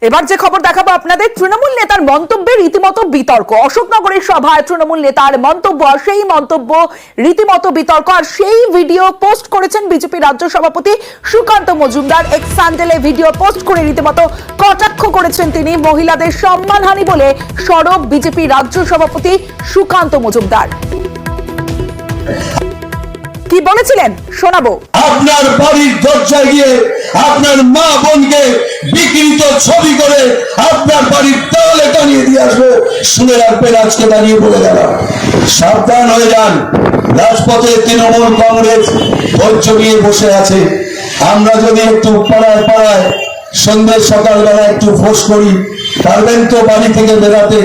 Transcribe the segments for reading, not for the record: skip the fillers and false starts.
এবার যে খবর দেখাবো আপনাদের, তৃণমূল নেতার মন্তব্যে রীতিমতো বিতর্ক। অশোকনগরের সভায় তৃণমূল নেতার মন্তব্য, সেই মন্তব্য রীতিমতো বিতর্ক। আর সেই ভিডিও পোস্ট করেছেন বিজেপি রাজ্য সভাপতি সুকান্ত মজুমদার। এক্স হ্যান্ডেলে ভিডিও পোস্ট করে রীতিমতো কটাক্ষ করেছেন তিনি। মহিলাদের সম্মানহানি বলে সরব বিজেপি রাজ্য সভাপতি সুকান্ত মজুমদার। কি বলেছিলেন শোনাবো। আপনার বাড়ির দরজায় গিয়ে আপনার মা বোনকে বিকৃত ছবি করে আপনার বাড়ির দেওয়ালে টানিয়ে দিয়ে আসবো, শুনে রাখবেন। আজকে দাঁড়িয়ে বলে গেলাম, সাবধান হয়ে যান। রাজপথে তৃণমূল কংগ্রেস ধৈর্য নিয়ে বসে আছে। আমরা যদি একটু পাড়ায় পাড়ায় সন্ধ্যে সকালবেলা একটু ফোঁস করি, পারবেন তো বাড়ি থেকে বেরাতে?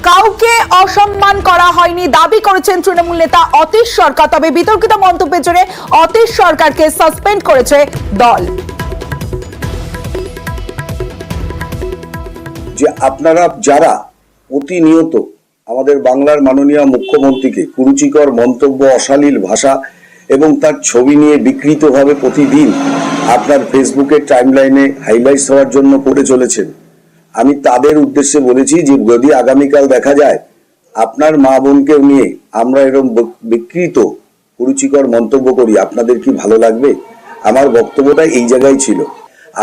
কাউকে অসম্মান করা হয়নি দাবি করেছেন তৃণমূল নেতা অতীশ সরকার। তবে বিতর্কিত মন্তব্যের জন্য অতীশ সরকারকে সাসপেন্ড করেছে দল। যে আপনারা যারা প্রতিনিয়ত আমাদের বাংলার মাননীয় মুখ্যমন্ত্রীকে কুরুচিকর মন্তব্য, অশালীল ভাষা এবং তার ছবি নিয়ে বিকৃতভাবে প্রতিদিন আপনার ফেসবুকের টাইমলাইনে হাইলাইটস হওয়ার জন্য করে চলেছেন, আমি তাদের উদ্দেশ্যে বলেছি যে যদি আগামীকাল দেখা যায় আপনার মা বোনকে নিয়ে আমরা এরকম বিকৃত কুরুচিকর মন্তব্য করি, আপনাদের কি ভালো লাগবে? আমার বক্তব্যটা এই জায়গায় ছিল।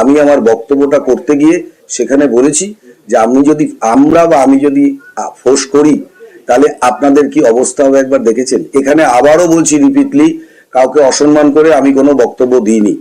আমি আমার বক্তব্যটা করতে গিয়ে সেখানে বলেছি যে আমি যদি ফোর্স করি তাহলে আপনাদের কি অবস্থা হবে একবার দেখেছেন। এখানে আবারও বলছি রিপিটলি, কাউকে অসম্মান করে আমি কোনো বক্তব্য দিইনি।